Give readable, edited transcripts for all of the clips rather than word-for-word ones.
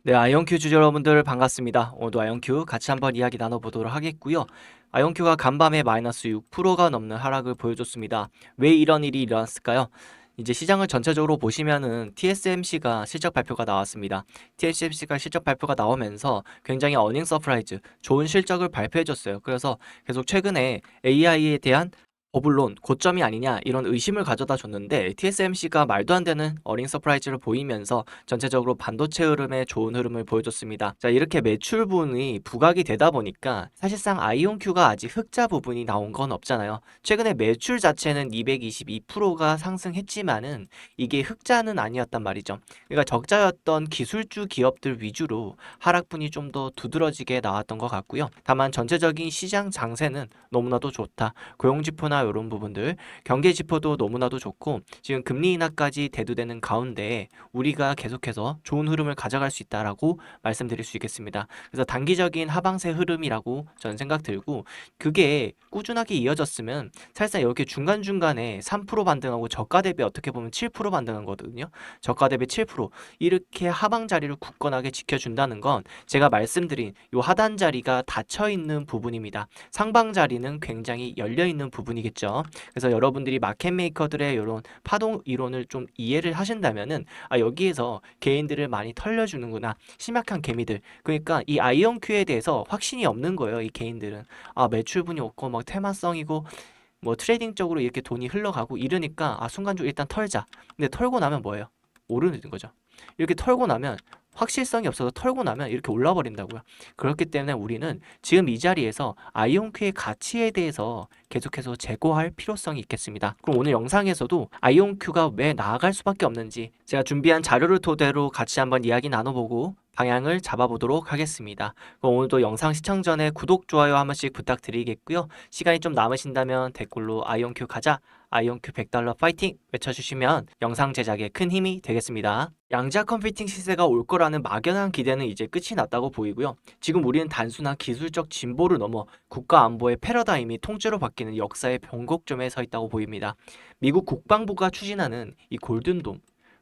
네, 아이온큐 주주 여러분들 반갑습니다. 오늘도 아이온큐 같이 한번 이야기 나눠보도록 하겠고요. 아이온큐가 간밤에 마이너스 6%가 넘는 하락을 보여줬습니다. 왜 이런 일이 일어났을까요? 이제 시장을 전체적으로 보시면은 TSMC가 실적 발표가 나왔습니다. TSMC가 실적 발표가 나오면서 굉장히 어닝 서프라이즈, 좋은 실적을 발표해줬어요. 그래서 계속 최근에 AI에 대한 버블론 고점이 아니냐 이런 의심을 가져다 줬는데 TSMC가 말도 안 되는 어닝 서프라이즈를 보이면서 전체적으로 반도체 흐름에 좋은 흐름을 보여줬습니다. 자, 이렇게 매출분이 부각이 되다 보니까 사실상 아이온큐가 아직 흑자 부분이 나온 건 없잖아요. 최근에 매출 자체는 222%가 상승했지만은 이게 흑자는 아니었단 말이죠. 그러니까 적자였던 기술주 기업들 위주로 하락분이 좀 더 두드러지게 나왔던 것 같고요. 다만 전체적인 시장 장세는 너무나도 좋다. 고용지표나 이런 부분들, 경제지표도 너무나도 좋고 지금 금리 인하까지 대두되는 가운데 우리가 계속해서 좋은 흐름을 가져갈 수 있다라고 말씀드릴 수 있겠습니다. 그래서 단기적인 하방세 흐름이라고 저는 생각 들고 그게 꾸준하게 이어졌으면 사실상 이렇게 중간중간에 3% 반등하고 저가 대비 어떻게 보면 7% 반등한 거거든요. 저가 대비 7% 이렇게 하방 자리를 굳건하게 지켜준다는 건 제가 말씀드린 이 하단 자리가 닫혀 있는 부분입니다. 상방 자리는 굉장히 열려 있는 부분이겠죠. 그래서 여러분들이 마켓 메이커들의 이런 파동 이론을 좀 이해를 하신다면은 여기에서 개인들을 많이 털려주는구나. 심약한 개미들. 그러니까 이 아이언큐에 대해서 확신이 없는 거예요. 이 개인들은 매출분이 없고 막 테마성이고 뭐 트레이딩적으로 이렇게 돈이 흘러가고 이러니까 순간적으로 일단 털자. 근데 털고 나면 뭐예요? 오르는 거죠. 이렇게 털고 나면 확실성이 없어서 털고 나면 이렇게 올라 버린다고요. 그렇기 때문에 우리는 지금 이 자리에서 아이온큐의 가치에 대해서 계속해서 재고할 필요성이 있겠습니다. 그럼 오늘 영상에서도 아이온큐가 왜 나아갈 수밖에 없는지 제가 준비한 자료를 토대로 같이 한번 이야기 나눠보고 방향을 잡아보도록 하겠습니다. 그럼 오늘도 영상 시청 전에 구독, 좋아요 한 번씩 부탁드리겠고요. 시간이 좀 남으신다면 댓글로 아이온큐 가자, 아이온큐 $100 파이팅 외쳐주시면 영상 제작에 큰 힘이 되겠습니다. 양자 컴퓨팅 시세가 올 거라는 막연한 기대는 이제 끝이 났다고 보이고요. 지금 우리는 단순한 기술적 진보를 넘어 국가 안보의 패러다임이 통째로 바뀌는 역사의 변곡점에 서 있다고 보입니다. 미국 국방부가 추진하는 이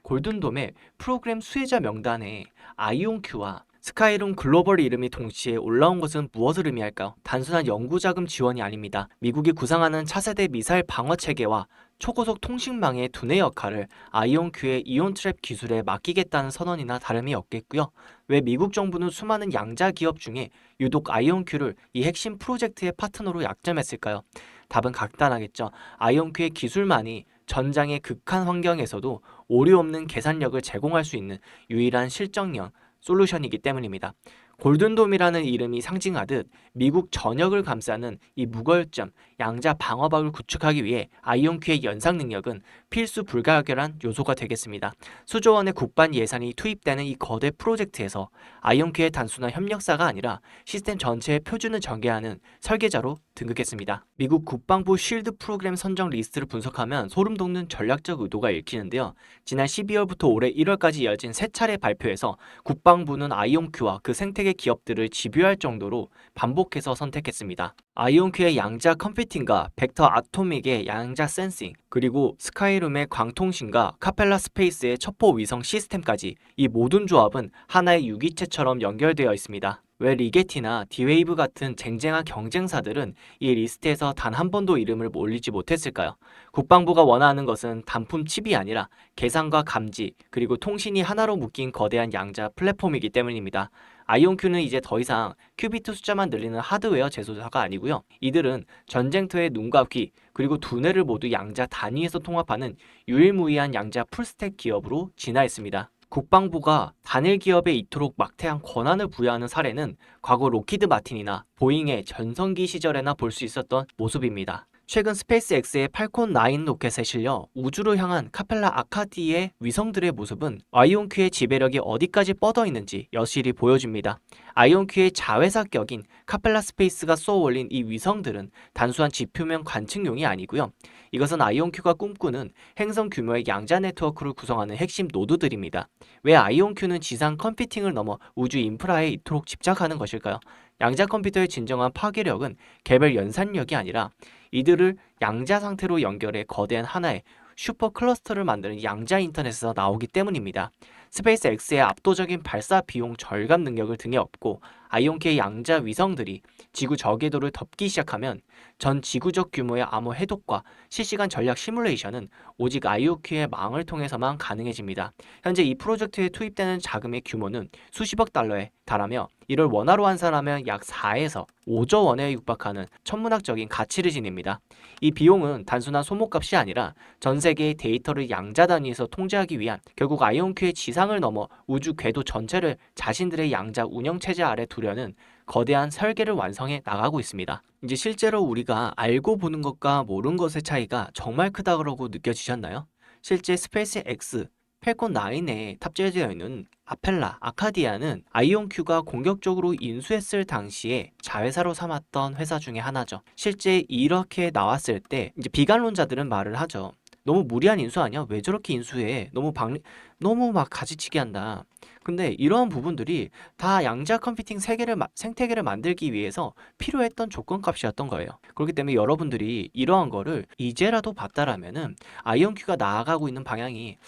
골든돔의 프로그램 수혜자 명단에 아이온큐와 스카이룸 글로벌 이름이 동시에 올라온 것은 무엇을 의미할까요? 단순한 연구자금 지원이 아닙니다. 미국이 구상하는 차세대 미사일 방어 체계와 초고속 통신망의 두뇌 역할을 아이온큐의 이온트랩 기술에 맡기겠다는 선언이나 다름이 없겠고요. 왜 미국 정부는 수많은 양자 기업 중에 유독 아이온큐를 이 핵심 프로젝트의 파트너로 약점했을까요? 답은 간단하겠죠. 아이온큐의 기술만이 전장의 극한 환경에서도 오류 없는 계산력을 제공할 수 있는 유일한 실정형 솔루션이기 때문입니다. 골든돔이라는 이름이 상징하듯 미국 전역을 감싸는 이 무결점, 양자 방어막을 구축하기 위해 아이온큐의 연상 능력은 필수 불가결한 요소가 되겠습니다. 수조 원의 국반 예산이 투입되는 이 거대 프로젝트에서 아이온큐의 단순한 협력사가 아니라 시스템 전체의 표준을 전개하는 설계자로 등극했습니다. 미국 국방부 쉴드 프로그램 선정 리스트를 분석하면 소름 돋는 전략적 의도가 읽히는데요. 지난 12월부터 올해 1월까지 이어진 세 차례 발표에서 국방부는 아이온큐와 그 생태계 기업들을 집요할 정도로 반복해서 선택했습니다. 아이온큐의 양자 컴퓨팅과 벡터 아토믹의 양자 센싱, 그리고 스카이룸의 광통신과 카펠라 스페이스의 첩보 위성 시스템까지 이 모든 조합은 하나의 유기체처럼 연결되어 있습니다. 왜 리게티나 디웨이브 같은 쟁쟁한 경쟁사들은 이 리스트에서 단 한 번도 이름을 올리지 못했을까요? 국방부가 원하는 것은 단품 칩이 아니라 계산과 감지, 그리고 통신이 하나로 묶인 거대한 양자 플랫폼이기 때문입니다. 아이온큐는 이제 더 이상 큐비트 숫자만 늘리는 하드웨어 제조사가 아니고요. 이들은 전쟁터의 눈과 귀, 그리고 두뇌를 모두 양자 단위에서 통합하는 유일무이한 양자 풀스택 기업으로 진화했습니다. 국방부가 단일 기업에 이토록 막대한 권한을 부여하는 사례는 과거 로키드 마틴이나 보잉의 전성기 시절에나 볼 수 있었던 모습입니다. 최근 스페이스X의 팔콘 9 로켓에 실려 우주로 향한 카펠라 아카디의 위성들의 모습은 아이온큐의 지배력이 어디까지 뻗어 있는지 여실히 보여줍니다. 아이온큐의 자회사격인 카펠라 스페이스가 쏘아올린 이 위성들은 단순한 지표면 관측용이 아니고요. 이것은 아이온큐가 꿈꾸는 행성 규모의 양자 네트워크를 구성하는 핵심 노드들입니다. 왜 아이온큐는 지상 컴퓨팅을 넘어 우주 인프라에 이토록 집착하는 것일까요? 양자 컴퓨터의 진정한 파괴력은 개별 연산력이 아니라 이들을 양자 상태로 연결해 거대한 하나의 슈퍼 클러스터를 만드는 양자 인터넷에서 나오기 때문입니다. 스페이스 X의 압도적인 발사 비용 절감 능력을 등에 업고 아이온키의 양자 위성들이 지구 저궤도를 덮기 시작하면 전 지구적 규모의 암호 해독과 실시간 전략 시뮬레이션은 오직 아이온키의 망을 통해서만 가능해집니다. 현재 이 프로젝트에 투입되는 자금의 규모는 수십억 달러에 달하며 이를 원화로 환산하면 약 4에서 5조 원에 육박하는 천문학적인 가치를 지닙니다. 이 비용은 단순한 소모값이 아니라 전 세계의 데이터를 양자 단위에서 통제하기 위한 결국 아이온큐의 지상을 넘어 우주 궤도 전체를 자신들의 양자 운영 체제 아래 두려는 거대한 설계를 완성해 나가고 있습니다. 이제 실제로 우리가 알고 보는 것과 모르는 것의 차이가 정말 크다고 느껴지셨나요? 실제 스페이스 X 펠콘 9에 탑재되어 있는 아펠라, 아카디아는 아이온큐가 공격적으로 인수했을 당시에 자회사로 삼았던 회사 중에 하나죠. 실제 이렇게 나왔을 때 이제 비관론자들은 말을 하죠. 너무 무리한 인수 아니야? 왜 저렇게 인수해? 너무 막 가지치기 한다. 근데 이러한 부분들이 다 양자 컴퓨팅 생태계를 만들기 위해서 필요했던 조건값이었던 거예요. 그렇기 때문에 여러분들이 이러한 거를 이제라도 봤다라면은 아이온큐가 나아가고 있는 방향이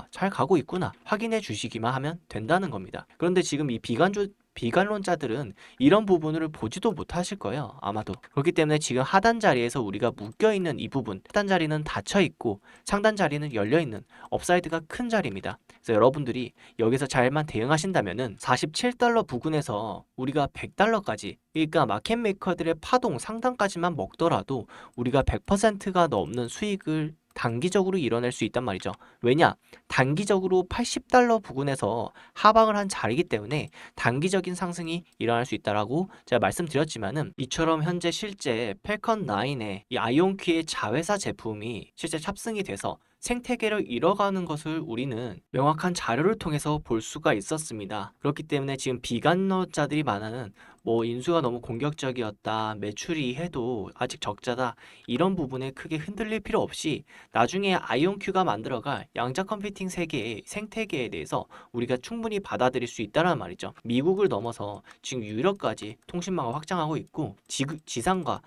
잘 가고 있구나 확인해 주시기만 하면 된다는 겁니다. 그런데 지금 이 비관론자들은 이런 부분을 보지도 못하실 거예요. 아마도. 그렇기 때문에 지금 하단 자리에서 우리가 묶여있는 이 부분, 하단 자리는 닫혀있고 상단 자리는 열려있는 업사이드가 큰 자리입니다. 그래서 여러분들이 여기서 잘만 대응하신다면은 47달러 부근에서 우리가 100달러까지, 그러니까 마켓메이커들의 파동 상단까지만 먹더라도 우리가 100%가 넘는 수익을 단기적으로 이뤄낼 수 있단 말이죠. 왜냐? 단기적으로 80달러 부근에서 하방을 한 자리이기 때문에 단기적인 상승이 일어날 수 있다라고 제가 말씀드렸지만은, 이처럼 현재 실제 펠컨 9의 이 아이온큐의 자회사 제품이 실제 탑승이 돼서 생태계를 잃어가는 것을 우리는 명확한 자료를 통해서 볼 수가 있었습니다. 그렇기 때문에 지금 비관론자들이 말하는 인수가 너무 공격적이었다, 매출이 해도 아직 적자다, 이런 부분에 크게 흔들릴 필요 없이 나중에 아이온큐가 만들어갈 양자 컴퓨팅 세계의 생태계에 대해서 우리가 충분히 받아들일 수 있다는 말이죠. 미국을 넘어서 지금 유럽까지 통신망을 확장하고 있고 지상과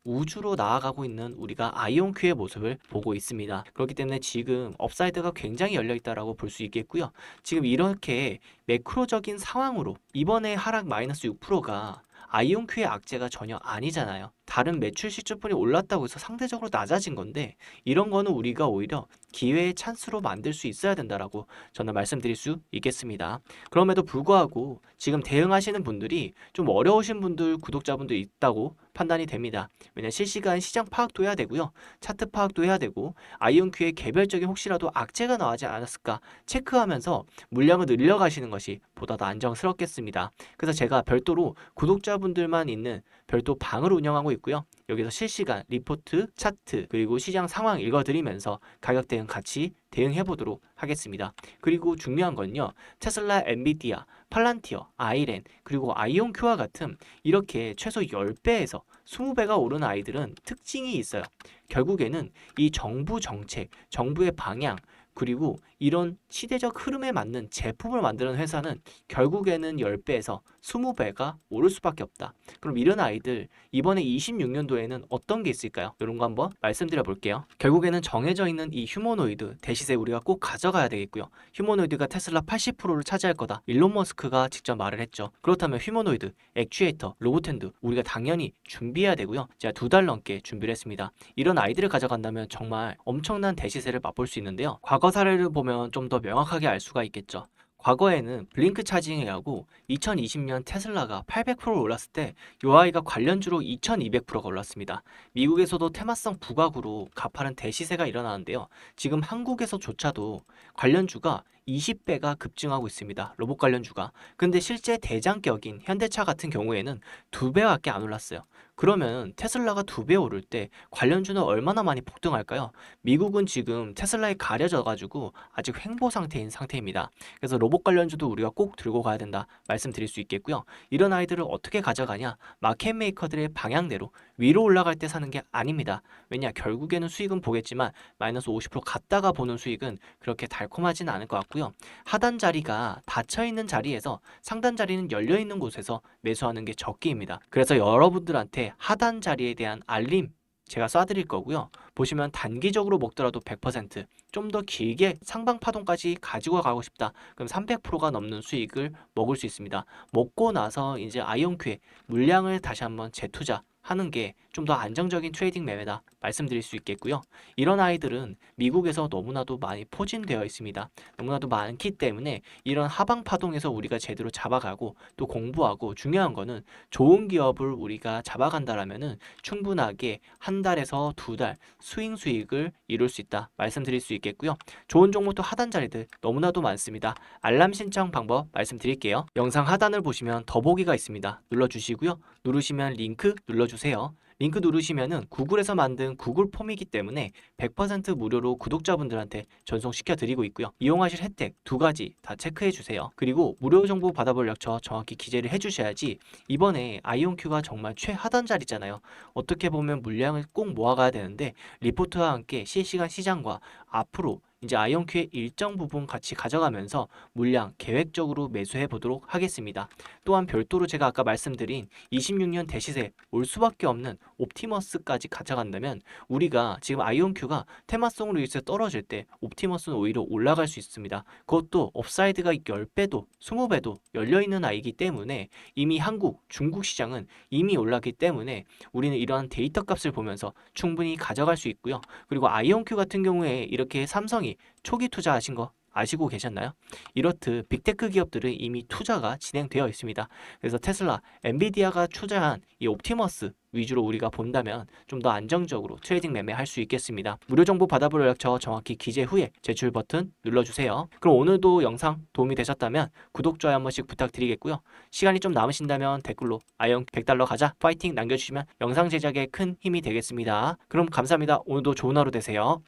우주로 나아가고 있는 우리가 아이온큐의 모습을 보고 있습니다. 그렇기 때문에 지금 업사이드가 굉장히 열려 있다라고 볼 수 있겠고요. 지금 이렇게 매크로적인 상황으로 이번에 하락 마이너스 6%가 아이온큐의 악재가 전혀 아니잖아요. 다른 매출 실적분이 올랐다고 해서 상대적으로 낮아진 건데, 이런 거는 우리가 오히려 기회의 찬스로 만들 수 있어야 된다라고 저는 말씀드릴 수 있겠습니다. 그럼에도 불구하고 지금 대응하시는 분들이 좀 어려우신 분들, 구독자분들 있다고 판단이 됩니다. 왜냐면 실시간 시장 파악도 해야 되고요. 차트 파악도 해야 되고, 아이온큐의 개별적인 혹시라도 악재가 나오지 않았을까 체크하면서 물량을 늘려가시는 것이 보다 더 안정스럽겠습니다. 그래서 제가 별도로 구독자분들만 있는 별도 방을 운영하고 있고요. 여기서 실시간 리포트, 차트, 그리고 시장 상황 읽어드리면서 가격 대응 같이 대응해 보도록 하겠습니다. 그리고 중요한 건요, 테슬라, 엔비디아, 팔란티어, 아이렌, 그리고 아이온큐와 같은 이렇게 최소 10배에서 20배가 오른 아이들은 특징이 있어요. 결국에는 이 정부 정책, 정부의 방향, 그리고 이런 시대적 흐름에 맞는 제품을 만드는 회사는 결국에는 10배에서 20배가 오를 수밖에 없다. 그럼 이런 아이들 이번에 26년도에는 어떤 게 있을까요? 이런 거 한번 말씀드려 볼게요. 결국에는 정해져 있는 이 휴머노이드 대시세 우리가 꼭 가져가야 되겠고요. 휴머노이드가 테슬라 80%를 차지할 거다. 일론 머스크가 직접 말을 했죠. 그렇다면 휴머노이드, 액추에이터, 로봇핸드 우리가 당연히 준비해야 되고요. 제가 2달 넘게 준비를 했습니다. 이런 아이들을 가져간다면 정말 엄청난 대시세를 맛볼 수 있는데요. 과거 사례를 보면 좀 더 명확하게 알 수가 있겠죠. 과거에는 블링크 차징이라고 2020년 테슬라가 800% 올랐을 때 이 아이가 관련주로 2200%가 올랐습니다. 미국에서도 테마성 부각으로 가파른 대시세가 일어나는데요. 지금 한국에서조차도 관련주가 20배가 급증하고 있습니다. 로봇 관련주가. 근데 실제 대장격인 현대차 같은 경우에는 2배밖에 안 올랐어요. 그러면 테슬라가 2배 오를 때 관련주는 얼마나 많이 폭등할까요? 미국은 지금 테슬라에 가려져 가지고 아직 횡보 상태인 상태입니다. 그래서 로봇 관련주도 우리가 꼭 들고 가야 된다 말씀드릴 수 있겠고요. 이런 아이들을 어떻게 가져가냐? 마켓 메이커들의 방향대로 위로 올라갈 때 사는 게 아닙니다. 왜냐? 결국에는 수익은 보겠지만 마이너스 50% 갔다가 보는 수익은 그렇게 달콤하진 않을 것 같고요. 하단 자리가 닫혀 있는 자리에서 상단 자리는 열려 있는 곳에서 매수하는 게 적기입니다. 그래서 여러분들한테 하단 자리에 대한 알림 제가 쏴드릴 거고요. 보시면 단기적으로 먹더라도 100%, 좀 더 길게 상방 파동까지 가지고 가고 싶다. 그럼 300%가 넘는 수익을 먹을 수 있습니다. 먹고 나서 이제 아이온큐에 물량을 다시 한번 재투자하는 게 좀 더 안정적인 트레이딩 매매다 말씀드릴 수 있겠고요. 이런 아이들은 미국에서 너무나도 많이 포진되어 있습니다. 너무나도 많기 때문에 이런 하방 파동에서 우리가 제대로 잡아가고 또 공부하고, 중요한 거는 좋은 기업을 우리가 잡아간다라면은 충분하게 한 달에서 두 달 스윙 수익을 이룰 수 있다 말씀드릴 수 있겠고요. 좋은 종목도 하단 자리들 너무나도 많습니다. 알람 신청 방법 말씀드릴게요. 영상 하단을 보시면 더보기가 있습니다. 눌러주시고요. 누르시면 링크 눌러주세요. 링크 누르시면은 구글에서 만든 구글 폼이기 때문에 100% 무료로 구독자분들한테 전송시켜 드리고 있고요. 이용하실 혜택 두 가지 다 체크해 주세요. 그리고 무료 정보 받아볼 력처 정확히 기재를 해 주셔야지. 이번에 아이온큐가 정말 최하단 자리잖아요. 어떻게 보면 물량을 꼭 모아가야 되는데 리포트와 함께 실시간 시장과 앞으로 이제 아이온큐의 일정 부분 같이 가져가면서 물량 계획적으로 매수해 보도록 하겠습니다. 또한 별도로 제가 아까 말씀드린 26년 대시세 올 수밖에 없는 옵티머스까지 가져간다면, 우리가 지금 아이온큐가 테마성으로 인해서 떨어질 때 옵티머스는 오히려 올라갈 수 있습니다. 그것도 업사이드가 10배도 20배도 열려있는 아이기 때문에, 이미 한국, 중국 시장은 이미 올랐기 때문에 우리는 이러한 데이터 값을 보면서 충분히 가져갈 수 있고요. 그리고 아이온큐 같은 경우에 이렇게 삼성이 초기 투자하신 거 아시고 계셨나요? 이렇듯 빅테크 기업들은 이미 투자가 진행되어 있습니다. 그래서 테슬라, 엔비디아가 투자한 이 옵티머스 위주로 우리가 본다면 좀 더 안정적으로 트레이딩 매매할 수 있겠습니다. 무료 정보 받아볼 연락처 정확히 기재 후에 제출 버튼 눌러주세요. 그럼 오늘도 영상 도움이 되셨다면 구독, 좋아요 한 번씩 부탁드리겠고요. 시간이 좀 남으신다면 댓글로 아이온 100달러 가자 파이팅 남겨주시면 영상 제작에 큰 힘이 되겠습니다. 그럼 감사합니다. 오늘도 좋은 하루 되세요.